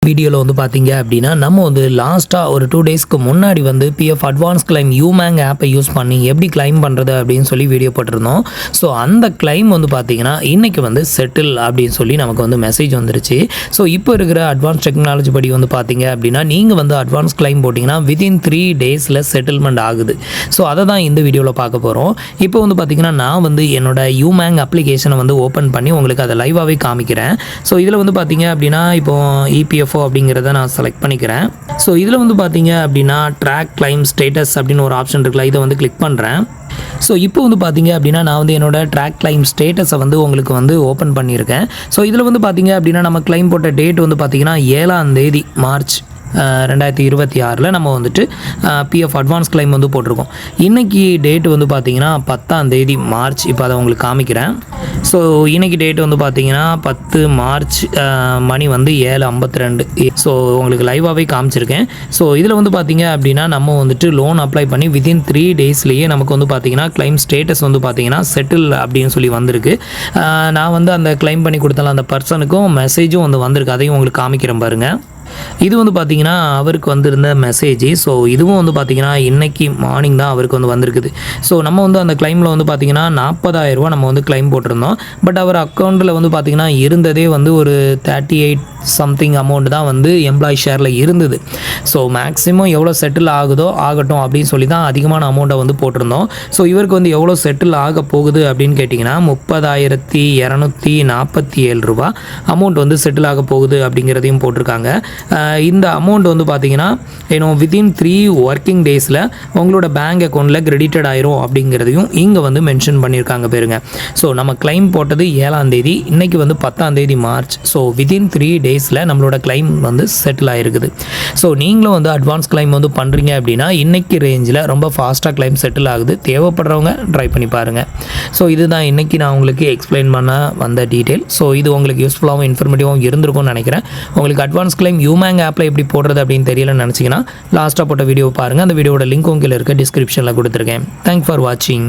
வீடியோவில் வந்து பார்த்தீங்க அப்படின்னா நம்ம வந்து லாஸ்ட்டாக ஒரு 2 டேஸ்க்கு முன்னாடி வந்து பிஎஃப் அட்வான்ஸ் கிளைம் யூமேங் ஆப்பை யூஸ் பண்ணி எப்படி கிளைம் பண்ணுறது அப்படின்னு சொல்லி வீடியோ போட்டிருந்தோம். ஸோ அந்த கிளைம் வந்து பார்த்தீங்கன்னா இன்றைக்கி வந்து செட்டில் அப்படின்னு சொல்லி நமக்கு வந்து மெசேஜ் வந்துருச்சு. ஸோ இப்போ இருக்கிற அட்வான்ஸ் டெக்னாலஜி படி வந்து பார்த்தீங்க அப்படின்னா நீங்கள் வந்து அட்வான்ஸ் கிளைம் போட்டிங்கன்னா வித்தின் 3 டேஸில் செட்டில்மெண்ட் ஆகுது. ஸோ அதை தான் இந்த வீடியோவில் பார்க்க போகிறோம். இப்போ வந்து பார்த்தீங்கன்னா நான் வந்து என்னோட யூமேங் அப்ளிகேஷனை வந்து ஓப்பன் பண்ணி உங்களுக்கு அதை லைவாகவே காமிக்கிறேன். ஸோ இதில் வந்து பார்த்தீங்க அப்படின்னா இப்போ இபிஎஃப் அப்படிங்கிறத நான் செலக்ட் பண்ணிக்கிறேன். ஸோ இதில் வந்து பார்த்தீங்க அப்படின்னா ட்ராக் கிளைம் ஸ்டேட்டஸ் அப்படின்னு ஒரு ஆப்ஷன் இருக்குல்ல, இதை வந்து கிளிக் பண்ணுறேன். ஸோ இப்போ வந்து பார்த்தீங்க அப்படின்னா நான் வந்து என்னோட ட்ராக் கிளைம் ஸ்டேட்டஸை வந்து உங்களுக்கு வந்து ஓப்பன் பண்ணியிருக்கேன். ஸோ இதில் வந்து பார்த்தீங்க அப்படின்னா நம்ம கிளைம் போட்ட டேட் வந்து பார்த்தீங்கன்னா 7ஆம் தேதி மார்ச் 2026 நம்ம வந்துட்டு பிஎஃப் அட்வான்ஸ் கிளைம் வந்து போட்டிருக்கோம். இன்றைக்கி டேட் வந்து பார்த்தீங்கன்னா 10ஆம் தேதி மார்ச். இப்போ அதை உங்களுக்கு காமிக்கிறேன். ஸோ இன்றைக்கி டேட் வந்து பார்த்தீங்கன்னா 10 மார்ச் மணி வந்து 7:52. ஸோ உங்களுக்கு லைவாகவே காமிச்சிருக்கேன். ஸோ இதில் வந்து பார்த்தீங்க அப்படின்னா நம்ம வந்துட்டு லோன் அப்ளை பண்ணி வித்தின் 3 டேஸ்லேயே நமக்கு வந்து பார்த்தீங்கன்னா கிளைம் ஸ்டேட்டஸ் வந்து பார்த்தீங்கன்னா செட்டில் அப்படின்னு சொல்லி வந்திருக்கு. நான் வந்து அந்த கிளைம் பண்ணி கொடுத்தால அந்த பர்சனுக்கும் மெசேஜும் வந்து வந்திருக்கு. அதையும் உங்களுக்கு காமிக்கிறேன் பாருங்கள். இது வந்து பார்த்திங்கன்னா அவருக்கு வந்திருந்த மெசேஜ். ஸோ இதுவும் வந்து பார்த்திங்கன்னா இன்றைக்கி மார்னிங் தான் அவருக்கு வந்து வந்திருக்குது. ஸோ நம்ம வந்து அந்த கிளைமில் வந்து பார்த்திங்கன்னா 40,000 நம்ம வந்து கிளைம் போட்டிருந்தோம். பட் அவர் அக்கௌண்ட்டில் வந்து பார்த்திங்கன்னா இருந்ததே வந்து ஒரு 38 சம்திங் அமௌண்ட் தான் வந்து எம்ப்ளாயி ஷேரில் இருந்தது. ஸோ மேக்ஸிமம் எவ்வளோ செட்டில் ஆகுதோ ஆகட்டும் அப்படின்னு சொல்லி தான் அதிகமான அமௌண்ட்டை வந்து போட்டிருந்தோம். ஸோ இவருக்கு வந்து எவ்வளோ செட்டில் ஆக போகுது அப்படின்னு கேட்டிங்கன்னா 30,247 ரூபா அமௌண்ட் வந்து செட்டில் ஆக போகுது அப்படிங்கிறதையும் போட்டிருக்காங்க. இந்த அமௌண்ட் வந்து பார்த்தீங்கன்னா வித்தின் 3 ஒர்க்கிங் டேஸில் உங்களோட பேங்க் அக்கௌண்ட்டில் கிரெடிட்டட் ஆயிரும் அப்படிங்கிறதையும் இங்கே வந்து மென்ஷன் பண்ணியிருக்காங்க பாருங்க. ஸோ நம்ம கிளைம் போட்டது 7ஆம் தேதி, இன்றைக்கி வந்து 10ஆம் தேதி மார்ச். ஸோ வித்தின் 3 டேஸில் நம்மளோட கிளைம் வந்து செட்டில் ஆகிருக்குது. ஸோ நீங்களும் வந்து அட்வான்ஸ் கிளைம் வந்து பண்ணுறீங்க அப்படின்னா இன்றைக்கி ரேஞ்சில் ரொம்ப ஃபாஸ்ட்டாக கிளைம் செட்டில் ஆகுது. தேவைப்படுறவங்க ட்ரை பண்ணி பாருங்கள். ஸோ இதுதான் இன்றைக்கி நான் உங்களுக்கு எக்ஸ்பிளைன் பண்ண வந்த டீட்டெயில். ஸோ இது உங்களுக்கு யூஸ்ஃபுல்லாகவும் இன்ஃபர்மேட்டிவாகவும் இருந்திருக்கும்னு நினைக்கிறேன். உங்களுக்கு அட்வான்ஸ் கிளைம் யூமேங் ஆப்பில் எப்படி போடுறது அப்படின்னு தெரியலன்னு நினச்சிங்கன்னா லாஸ்ட்டாக போட்ட வீடியோ பாருங்கள். அந்த வீடியோட லிங்க் உங்கள் இருக்க டிஸ்கிரிப்ஷனில் கொடுத்துருக்கேன். தேங்க்ஸ் ஃபார் வாட்சிங்.